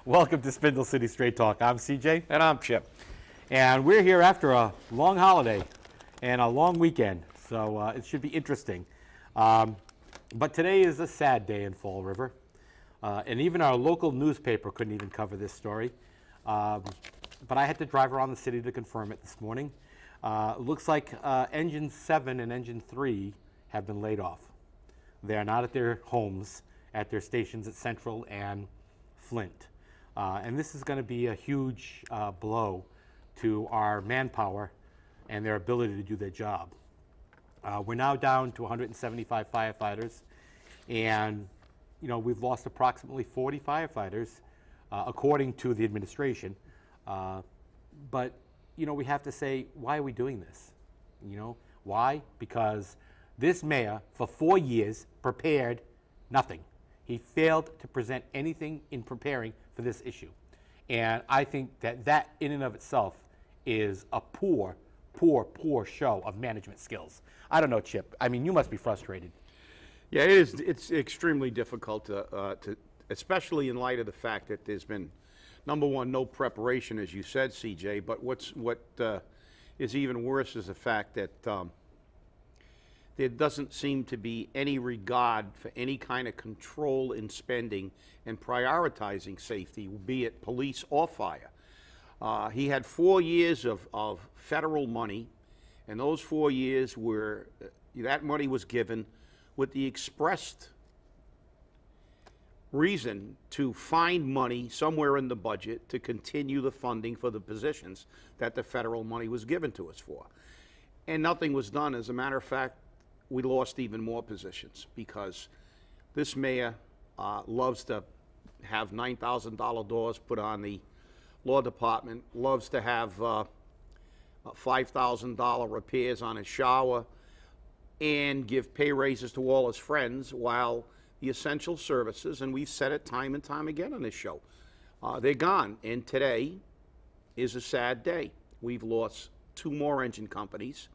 Welcome to Spindle City Straight Talk. I'm CJ. And I'm Chip. And we're here after a long holiday and a long weekend, so it should be interesting. But today is a sad day in Fall River, and even our local newspaper couldn't even cover this story. But I had to drive around the city to confirm it this morning. It looks like Engine 7 and Engine 3 have been laid off. They are not at their homes, at their stations at Central and Flint. And this is going to be a huge blow to our manpower and their ability to do their job. We're now down to 175 firefighters, and we've lost approximately 40 firefighters, according to the administration. But we have to say, why are we doing this? Why? Because this mayor, for 4 years, prepared nothing. He failed to present anything in preparing for this issue. And I think that in and of itself is a poor show of management skills. I don't know, Chip. I mean, you must be frustrated. Yeah, it is. It's extremely difficult to especially in light of the fact that there's been, number one, no preparation, as you said, CJ. But what is even worse is the fact that there doesn't seem to be any regard for any kind of control in spending and prioritizing safety, be it police or fire. He had 4 years of federal money, and those 4 years were, that money was given with the expressed reason to find money somewhere in the budget to continue the funding for the positions that the federal money was given to us for. And nothing was done. As a matter of fact, we lost even more positions because this mayor loves to have $9,000 doors put on the law department, loves to have $5,000 repairs on his shower, and give pay raises to all his friends, while the essential services, and we've said it time and time again on this show, they're gone. And today is a sad day. We've lost 2 more engine companies.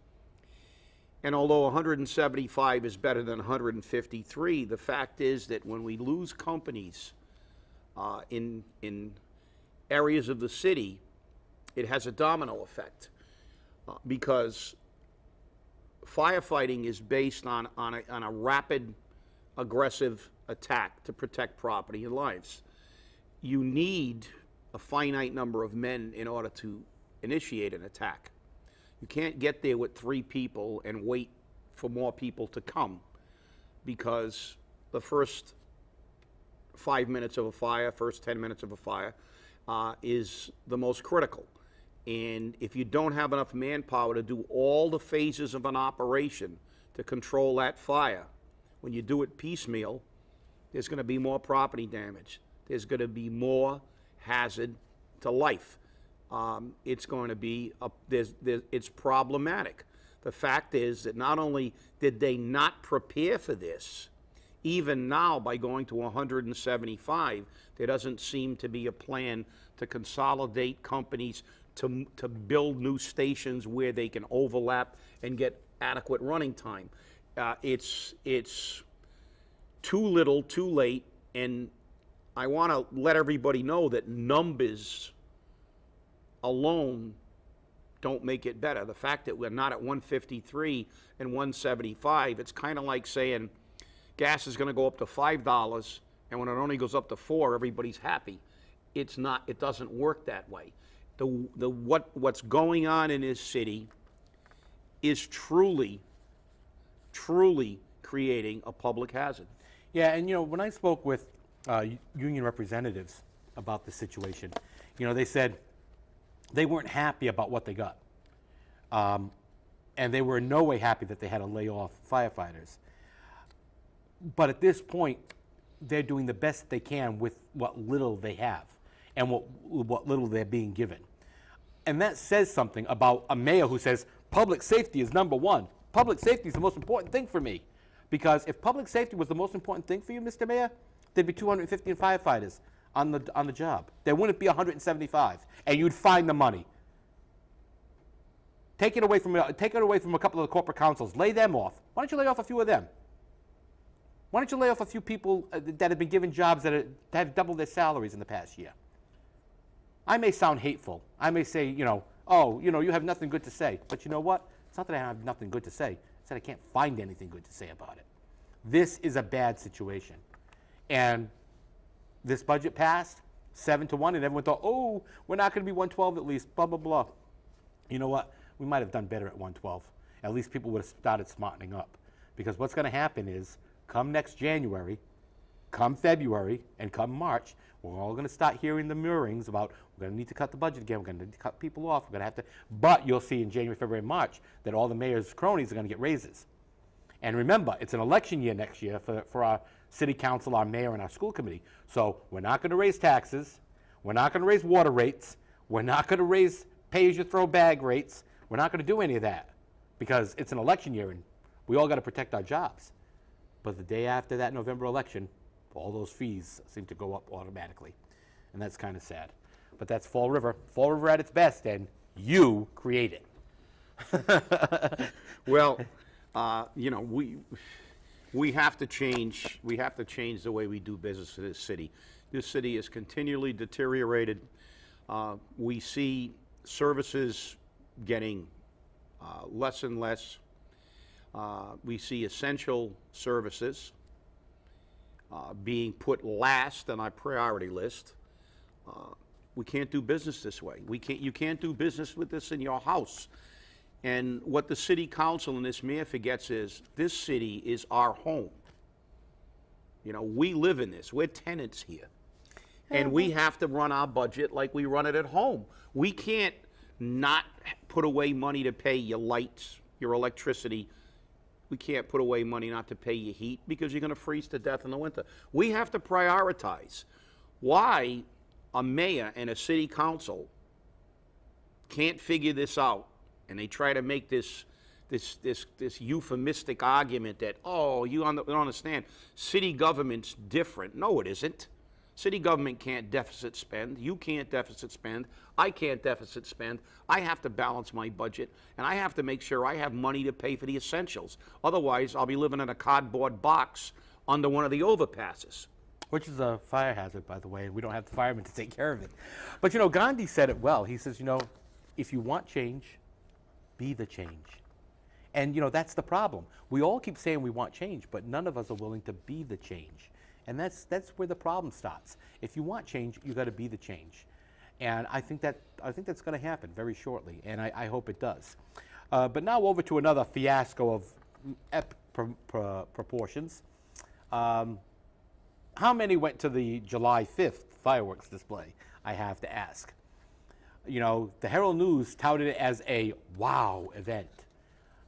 And although 175 is better than 153, the fact is that when we lose companies in areas of the city, it has a domino effect because firefighting is based on a rapid, aggressive attack to protect property and lives. You need a finite number of men in order to initiate an attack. You can't get there with 3 people and wait for more people to come, because the first 5 minutes of a fire, first 10 minutes of a fire is the most critical. And if you don't have enough manpower to do all the phases of an operation to control that fire, when you do it piecemeal, there's going to be more property damage. There's going to be more hazard to life. It's going to be, it's problematic. The fact is that not only did they not prepare for this, even now by going to 175, there doesn't seem to be a plan to consolidate companies to build new stations where they can overlap and get adequate running time. It's too little, too late, and I want to let everybody know that numbers alone don't make it better. The fact that we're not at 153 and 175, it's kind of like saying gas is going to go up to $5, and when it only goes up to $4, everybody's happy. It's not. It doesn't work that way. What's going on in this city is truly creating a public hazard. Yeah, and when I spoke with union representatives about the situation, they said they weren't happy about what they got. And they were in no way happy that they had to lay off firefighters. But at this point, they're doing the best they can with what little they have and what little they're being given. And that says something about a mayor who says, public safety is number one. Public safety is the most important thing for me. Because if public safety was the most important thing for you, Mr. Mayor, there'd be 250 firefighters on the job. There wouldn't be 175, and you'd find the money. Take it away from a couple of the corporate councils. Lay them off. Why don't you lay off a few of them? Why don't you lay off a few people that have been given jobs that have doubled their salaries in the past year? I may sound hateful. I may say, you know, oh, you know, you have nothing good to say. But you know what? It's not that I have nothing good to say. It's that I can't find anything good to say about it. This is a bad situation. And this budget passed 7-1, and everyone thought, oh, we're not going to be 112 at least, blah, blah, blah. You know what? We might have done better at 112. At least people would have started smartening up. Because what's going to happen is, come next January, come February, and come March, we're all going to start hearing the murmurings about we're going to need to cut the budget again, we're going to need to cut people off, we're going to have to, but you'll see in January, February, and March that all the mayor's cronies are going to get raises. And remember, it's an election year next year for our city council, our mayor, and our school committee. So we're not going to raise taxes, we're not going to raise water rates, we're not going to raise pay-as-you-throw bag rates, we're not going to do any of that because it's an election year and we all got to protect our jobs. But the day after that November election, all those fees seem to go up automatically. And that's kind of sad. But that's Fall River. Fall River at its best, and you create it. Well, you know, we have to change. We have to change the way we do business in this city. This city is continually deteriorated. We see services getting less and less. We see essential services being put last on our priority list. We can't do business this way. You can't do business with this in your house. And what the city council and this mayor forgets is this city is our home. You know, we live in this. We're tenants here. And we have to run our budget like we run it at home. We can't not put away money to pay your lights, your electricity. We can't put away money not to pay your heat because you're going to freeze to death in the winter. We have to prioritize. Why a mayor and a city council can't figure this out, and they try to make this euphemistic argument that, oh, you don't understand, city government's different. No, it isn't. City government can't deficit spend. You can't deficit spend. I can't deficit spend. I have to balance my budget, and I have to make sure I have money to pay for the essentials. Otherwise, I'll be living in a cardboard box under one of the overpasses. Which is a fire hazard, by the way, and we don't have the firemen to take care of it. But, you know, Gandhi said it well. He says, you know, if you want change, be the change. And, you know, that's the problem. We all keep saying we want change, but none of us are willing to be the change. And that's where the problem starts. If you want change, you got to be the change. And I think that's going to happen very shortly, and I hope it does. But now over to another fiasco of epic proportions. How many went to the July 5th fireworks display? I have to ask. You know, the Herald News touted it as a wow event.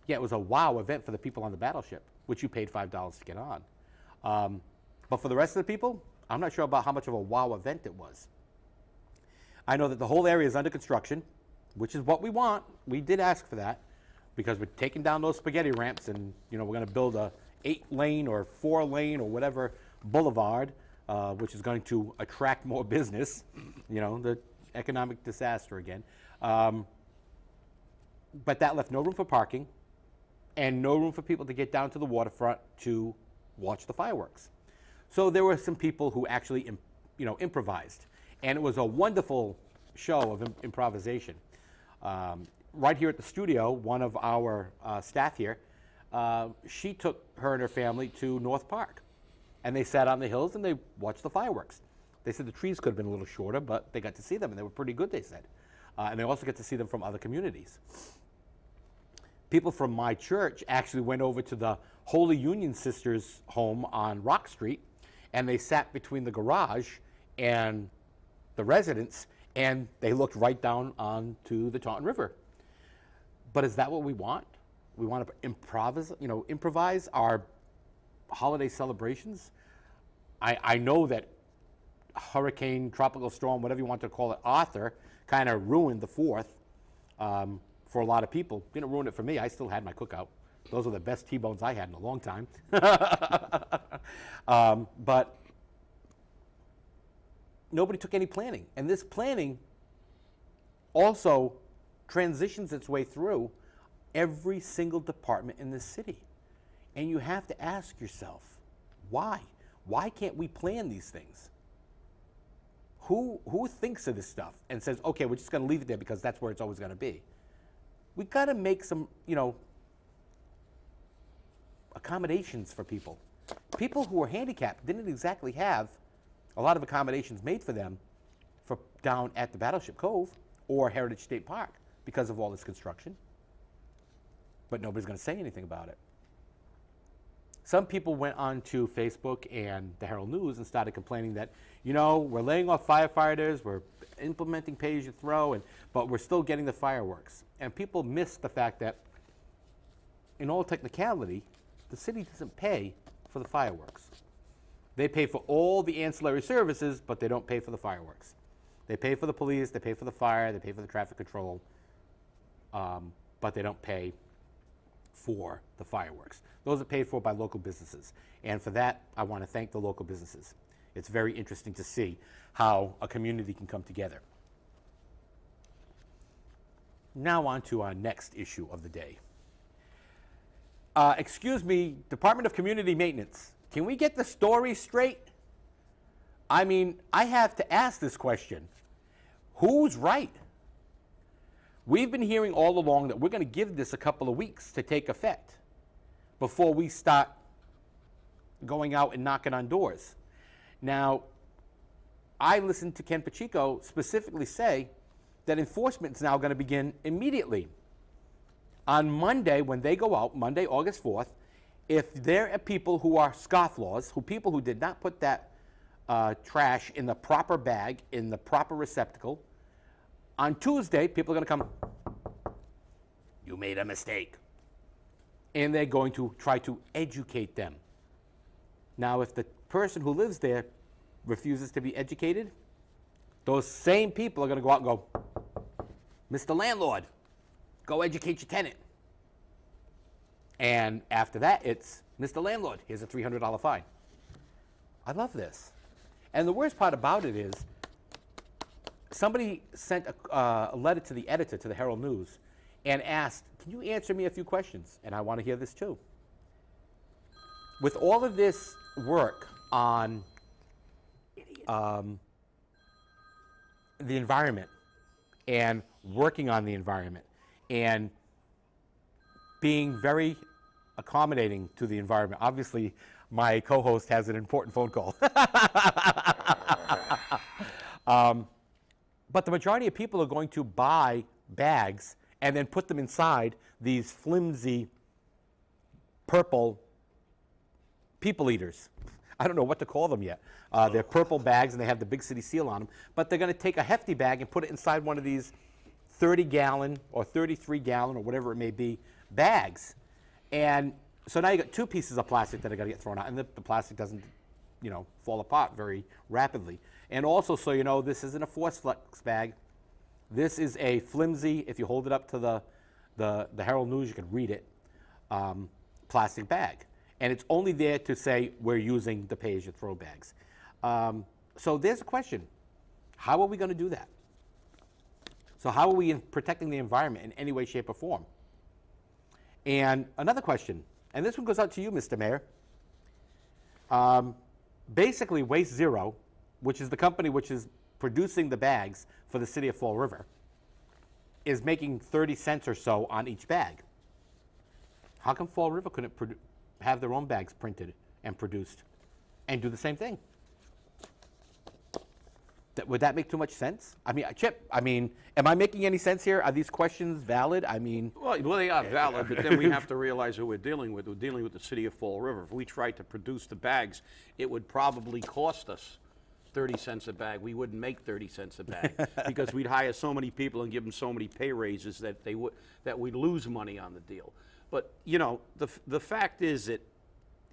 Yeah, it was a wow event for the people on the battleship, which you paid $5 to get on. But for the rest of the people, I'm not sure about how much of a wow event it was. I know that the whole area is under construction, which is what we want. We did ask for that because we're taking down those spaghetti ramps and, you know, we're going to build a 8-lane or 4-lane or whatever boulevard, which is going to attract more business, you know, the economic disaster again. But that left no room for parking and no room for people to get down to the waterfront to watch the fireworks. So there were some people who actually, you know, improvised. And it was a wonderful show of improvisation. Right here at the studio, one of our staff here, she took her and her family to North Park. And they sat on the hills and they watched the fireworks. They said the trees could have been a little shorter, but they got to see them and they were pretty good, they said. And they also got to see them from other communities. People from my church actually went over to the Holy Union Sisters home on Rock Street, and they sat between the garage and the residence, and they looked right down onto the Taunton River. But is that what we want? We want to improvise our holiday celebrations? I know that hurricane, tropical storm, whatever you want to call it, Arthur, kind of ruined the 4th for a lot of people. Didn't ruin it for me. I still had my cookout. Those are the best T-bones I had in a long time. But nobody took any planning. And this planning also transitions its way through every single department in this city. And you have to ask yourself, why? Why can't we plan these things? who thinks of this stuff and says, okay, we're just going to leave it there because that's where it's always going to be? We got to make some, accommodations for people. People who are handicapped didn't exactly have a lot of accommodations made for them for down at the Battleship Cove or Heritage State Park because of all this construction. But nobody's going to say anything about it. Some people went onto Facebook and the Herald News and started complaining that, we're laying off firefighters, we're implementing pay-as-you-throw, but we're still getting the fireworks. And people missed the fact that, in all technicality, the city doesn't pay for the fireworks. They pay for all the ancillary services, but they don't pay for the fireworks. They pay for the police, they pay for the fire, they pay for the traffic control, but they don't pay for the fireworks. Those are paid for by local businesses. And for that, I want to thank the local businesses. It's very interesting to see how a community can come together. Now on to our next issue of the day. Excuse me, Department of Community Maintenance, can we get the story straight? I mean, I have to ask this question. Who's right? We've been hearing all along that we're going to give this a couple of weeks to take effect before we start going out and knocking on doors. Now, I listened to Ken Pacheco specifically say that enforcement is now going to begin immediately. On Monday, when they go out, Monday, August 4th, if there are people who are scofflaws, people who did not put that trash in the proper bag, in the proper receptacle, on Tuesday, people are going to come, you made a mistake. And they're going to try to educate them. Now, if the person who lives there refuses to be educated, those same people are going to go out and go, Mr. Landlord, go educate your tenant. And after that, it's, Mr. Landlord, here's a $300 fine. I love this. And the worst part about it is, somebody sent a letter to the editor, to the Herald News, and asked, can you answer me a few questions? And I want to hear this too. With all of this work on the environment and working on the environment and being very accommodating to the environment. Obviously, my co-host has an important phone call. But the majority of people are going to buy bags and then put them inside these flimsy purple people eaters. I don't know what to call them yet. They're purple bags and they have the big city seal on them. But they're going to take a hefty bag and put it inside one of these 30-gallon or 33-gallon or whatever it may be bags. And so now you got two pieces of plastic that are going to get thrown out, and the plastic doesn't, fall apart very rapidly. And also, so you know, this isn't a Force Flex bag. This is a flimsy, if you hold it up to the Herald News, you can read it, plastic bag. And it's only there to say we're using the pay-as-you-throw bags. So there's a question. How are we going to do that? So how are we protecting the environment in any way, shape, or form? And another question, and this one goes out to you, Mr. Mayor. Basically, Waste Zero, which is the company which is producing the bags for the city of Fall River, is making 30 cents or so on each bag. How come Fall River couldn't have their own bags printed and produced and do the same thing? Would that make too much sense? I mean, Chip, am I making any sense here? Are these questions valid? Well, they are valid, but then we have to realize who we're dealing with. We're dealing with the city of Fall River. If we tried to produce the bags, it would probably cost us 30 cents a bag. We wouldn't make 30 cents a bag because we'd hire so many people and give them so many pay raises that we'd lose money on the deal. But, the fact is that,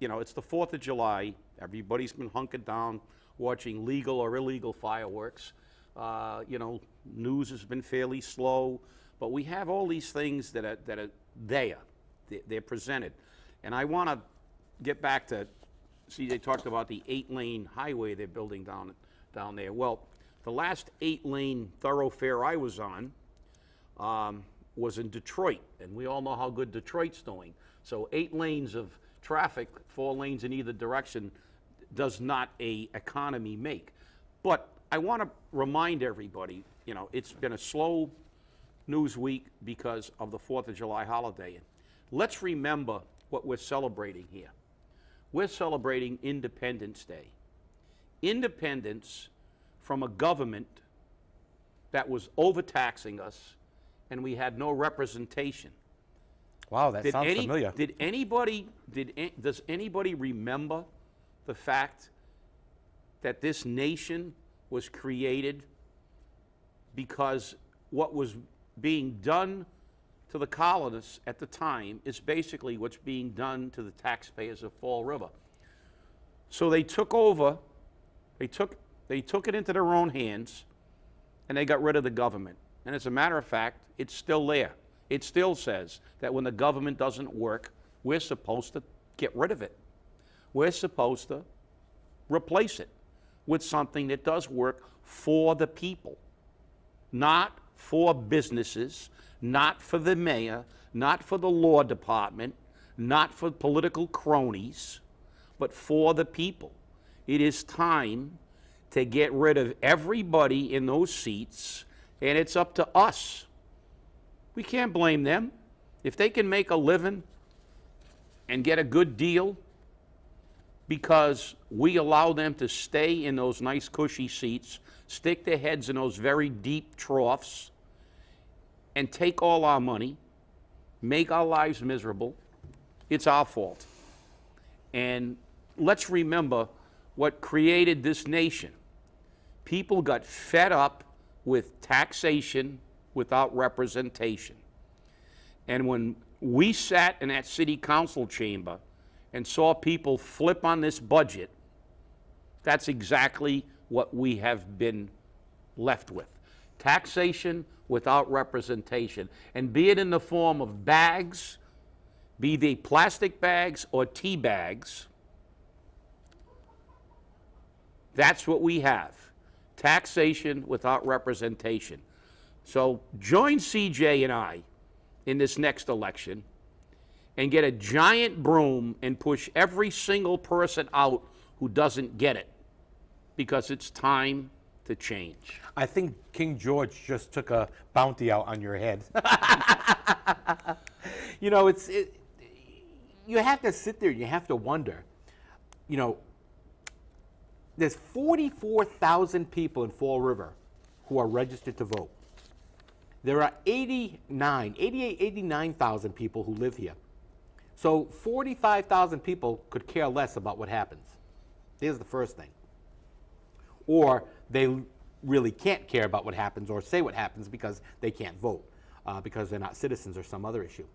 it's the 4th of July. Everybody's been hunkered down watching legal or illegal fireworks. News has been fairly slow, but we have all these things that are there. They're presented. And I want to get back to, see, they talked about the 8-lane highway they're building down there. Well, the last 8-lane thoroughfare I was on was in Detroit, and we all know how good Detroit's doing. So 8 lanes of traffic, 4 lanes in either direction, does not an economy make. But I want to remind everybody, you know, it's been a slow news week because of the 4th of July holiday. Let's remember what we're celebrating here. We're celebrating Independence Day. Independence from a government that was overtaxing us, and we had no representation. Wow, that sounds familiar. Does anybody remember the fact that this nation was created because what was being done to the colonists at the time is basically what's being done to the taxpayers of Fall River. So they took over, they took it into their own hands, and they got rid of the government. And as a matter of fact, it's still there. It still says that when the government doesn't work, we're supposed to get rid of it. We're supposed to replace it with something that does work for the people, not for businesses, not for the mayor, not for the law department, not for political cronies, but for the people. It is time to get rid of everybody in those seats, and it's up to us. We can't blame them. If they can make a living and get a good deal because we allow them to stay in those nice cushy seats, stick their heads in those very deep troughs, and take all our money, make our lives miserable, it's our fault. And let's remember what created this nation. People got fed up with taxation without representation. And when we sat in that city council chamber and saw people flip on this budget, that's exactly what we have been left with. Taxation without representation. And be it in the form of bags, be they plastic bags or tea bags, that's what we have. Taxation without representation. So join CJ and I in this next election and get a giant broom and push every single person out who doesn't get it, because it's time to change. I think King George just took a bounty out on your head. You know, you have to sit there and you have to wonder, you know, there's 44,000 people in Fall River who are registered to vote. There are 89,000 people who live here. So 45,000 people could care less about what happens. Here's the first thing. Or they really can't care about what happens or say what happens because they can't vote, because they're not citizens or some other issue.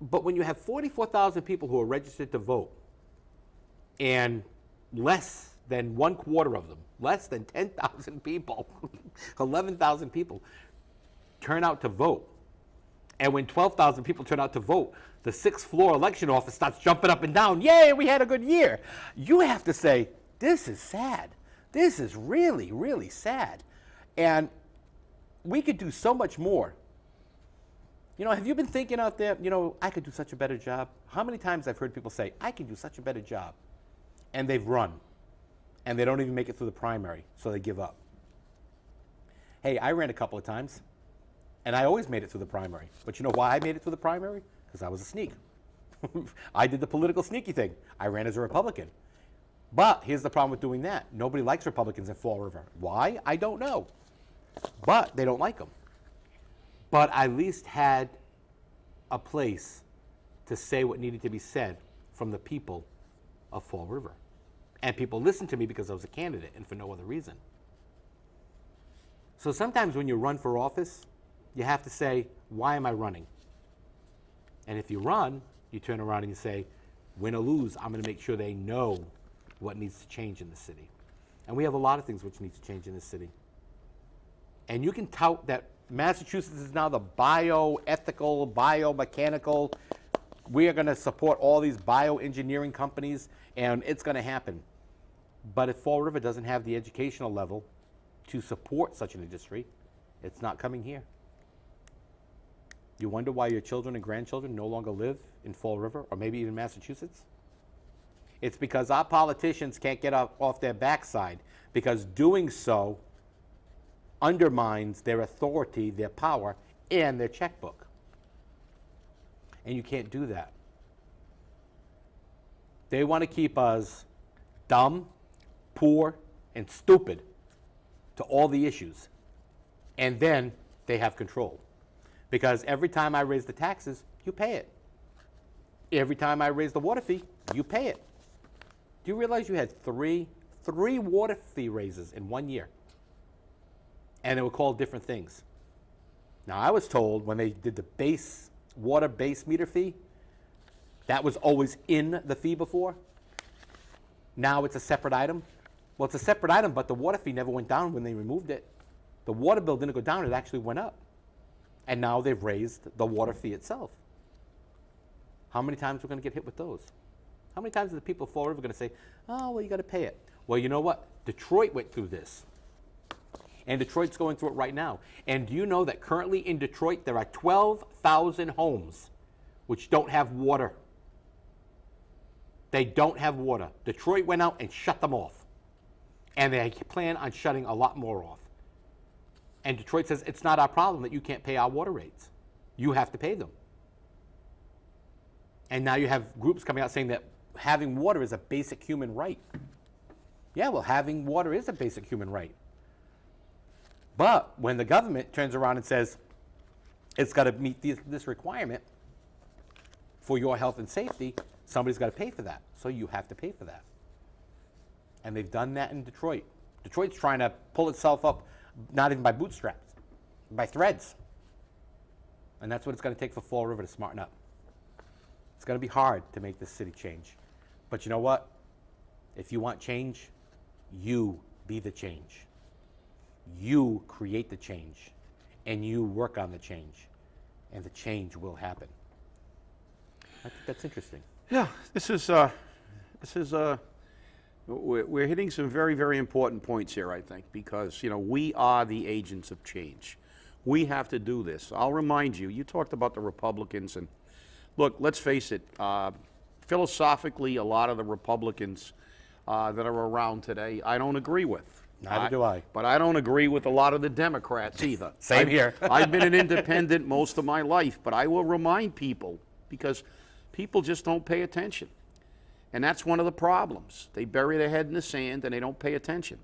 But when you have 44,000 people who are registered to vote and less than 1/4 of them, less than 10,000 people, 11,000 people turn out to vote, and when 12,000 people turn out to vote, the 6th floor election office starts jumping up and down, yay, we had a good year. You have to say, this is sad. This is really, really sad. And we could do so much more. You know, have you been thinking out there, you know, I could do such a better job? How many times I've heard people say, I could do such a better job, and they've run, and they don't even make it through the primary, so they give up. Hey, I ran a couple of times, and I always made it through the primary. But you know why I made it through the primary? Because I was a sneak. I did the political sneaky thing. I ran as a Republican. But here's the problem with doing that. Nobody likes Republicans in Fall River. Why? I don't know. But they don't like them. But I at least had a place to say what needed to be said from the people of Fall River. And people listened to me because I was a candidate and for no other reason. So sometimes when you run for office, you have to say, why am I running? And if you run, you turn around and you say, win or lose, I'm going to make sure they know what needs to change in the city. And we have a lot of things which need to change in this city. And you can tout that Massachusetts is now the bioethical, biomechanical, we are going to support all these bioengineering companies, and it's going to happen. But if Fall River doesn't have the educational level to support such an industry, it's not coming here. You wonder why your children and grandchildren no longer live in Fall River, or maybe even Massachusetts? It's because our politicians can't get off their backside, because doing so undermines their authority, their power, and their checkbook. And you can't do that. They want to keep us dumb, poor, and stupid to all the issues. And then they have control. Because every time I raise the taxes, you pay it. Every time I raise the water fee, you pay it. Do you realize you had three water fee raises in 1 year? And they were called different things. Now, I was told when they did the water base meter fee, that was always in the fee before. Now it's a separate item. Well, it's a separate item, but the water fee never went down when they removed it. The water bill didn't go down, it actually went up. And now they've raised the water fee itself. How many times are we going to get hit with those? How many times are the people of Fall River going to say, oh, well, you got to pay it? Well, you know what? Detroit went through this. And Detroit's going through it right now. And do you know that currently in Detroit there are 12,000 homes which don't have water? They don't have water. Detroit went out and shut them off. And they plan on shutting a lot more off. And Detroit says, it's not our problem that you can't pay our water rates. You have to pay them. And now you have groups coming out saying that having water is a basic human right. Yeah, well, having water is a basic human right. But when the government turns around and says it's got to meet this requirement for your health and safety, somebody's got to pay for that. So you have to pay for that. And they've done that in Detroit. Detroit's trying to pull itself up, not even by bootstraps, by threads. And that's what it's going to take for Fall River to smarten up. It's going to be hard to make this city change. But you know what? If you want change, you be the change. You create the change, and you work on the change, and the change will happen. I think that's interesting. Yeah, we're hitting some very, very important points here, I think, because, you know, we are the agents of change. We have to do this. I'll remind you, you talked about the Republicans, and look, let's face it, philosophically, a lot of the Republicans that are around today, I don't agree with. Neither do I. But I don't agree with a lot of the Democrats either. Same here. I've been an independent most of my life, but I will remind people, because people just don't pay attention. And that's one of the problems. They bury their head in the sand and they don't pay attention.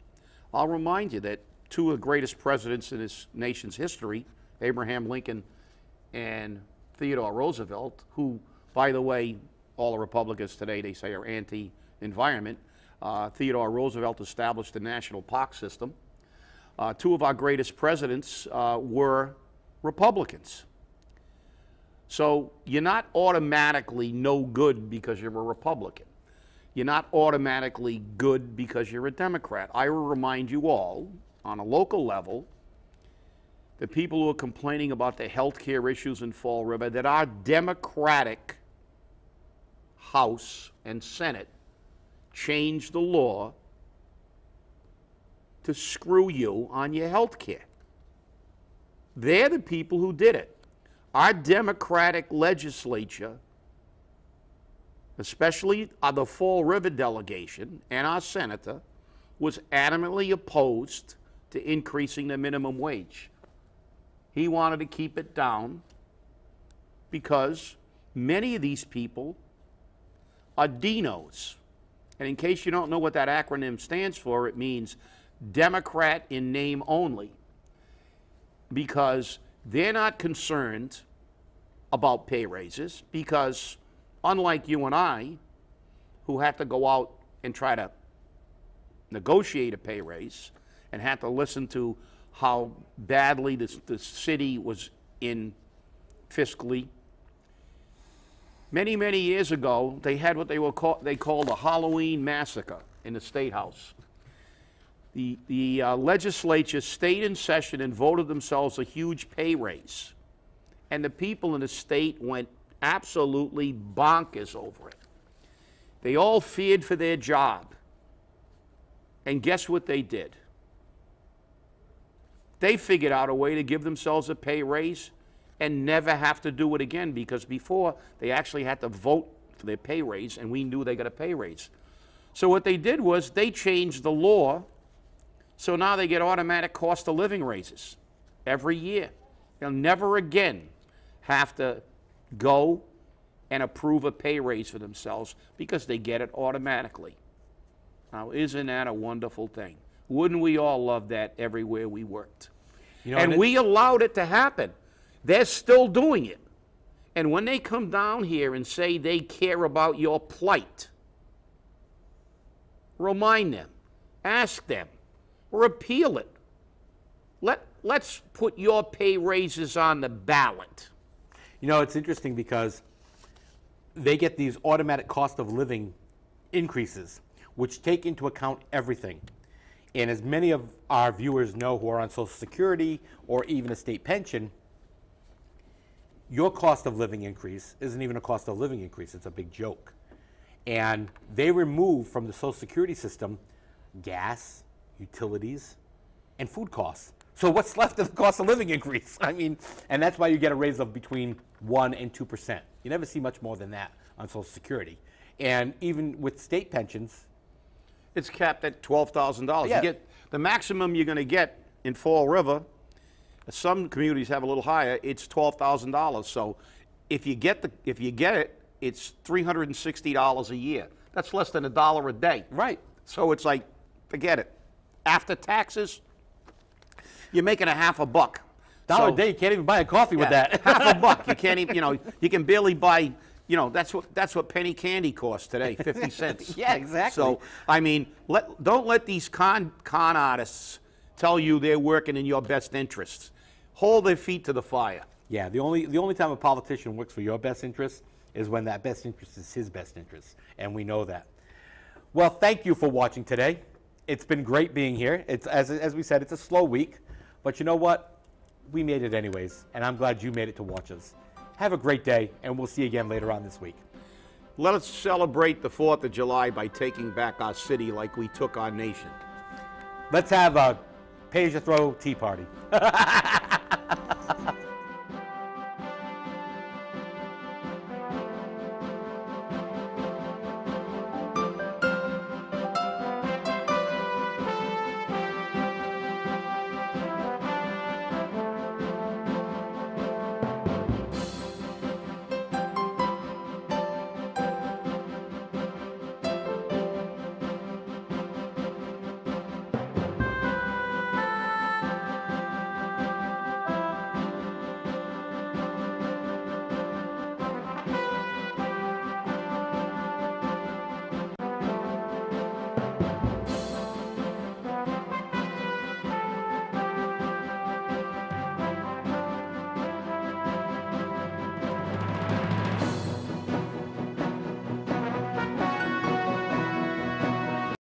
I'll remind you that two of the greatest presidents in this nation's history, Abraham Lincoln and Theodore Roosevelt, who, by the way, all the Republicans today, they say, are anti-environment. Theodore Roosevelt established the national park system. Two of our greatest presidents were Republicans. So you're not automatically no good because you're a Republican. You're not automatically good because you're a Democrat. I will remind you all, on a local level, the people who are complaining about the health care issues in Fall River, that our Democratic House and Senate changed the law to screw you on your health care. They're the people who did it. Our Democratic legislature, especially the Fall River delegation and our senator, was adamantly opposed to increasing the minimum wage. He wanted to keep it down because many of these people are Dinos. And in case you don't know what that acronym stands for, it means Democrat in name only, because they're not concerned about pay raises, because unlike you and I, who have to go out and try to negotiate a pay raise and have to listen to how badly the city was in fiscally. Many, many years ago, they had what they called a Halloween massacre in the State House. The legislature stayed in session and voted themselves a huge pay raise. And the people in the state went absolutely bonkers over it. They all feared for their job. And guess what they did? They figured out a way to give themselves a pay raise and never have to do it again, because before they actually had to vote for their pay raise, and we knew they got a pay raise. So what they did was they changed the law, so now they get automatic cost of living raises every year. They'll never again have to go and approve a pay raise for themselves because they get it automatically. Now, isn't that a wonderful thing? Wouldn't we all love that everywhere we worked? You know, And we allowed it to happen. They're still doing it. And when they come down here and say they care about your plight, remind them, ask them, or appeal it. Let's put your pay raises on the ballot. You know, it's interesting because they get these automatic cost of living increases, which take into account everything. And as many of our viewers know who are on Social Security or even a state pension, your cost of living increase isn't even a cost of living increase, it's a big joke. And they remove from the Social Security system gas, utilities, and food costs. So what's left of the cost of living increase? I mean, and that's why you get a raise of between 1 and 2%. You never see much more than that on Social Security. And even with state pensions, It's capped at $12,000. Yeah. You get the maximum you're going to get in Fall River. Some communities have a little higher. It's $12,000. So if you get it, it's $360 a year. That's less than $1 a day. right. So it's like, forget it. After taxes, you're making $50. Dollar So- a day, you can't even buy a coffee with that. $50. You can't even, you can barely buy, that's what penny candy costs today, 50 cents. Yeah, exactly. So, I mean, don't let these con artists tell you they're working in your best interests. Hold their feet to the fire. Yeah, the only time a politician works for your best interest is when that best interest is his best interest, and we know that. Well, thank you for watching today. It's been great being here. It's as we said, it's a slow week, but you know what? We made it anyways, and I'm glad you made it to watch us. Have a great day, and we'll see you again later on this week. Let us celebrate the 4th of July by taking back our city like we took our nation. Let's have a pay-as-you-throw tea party.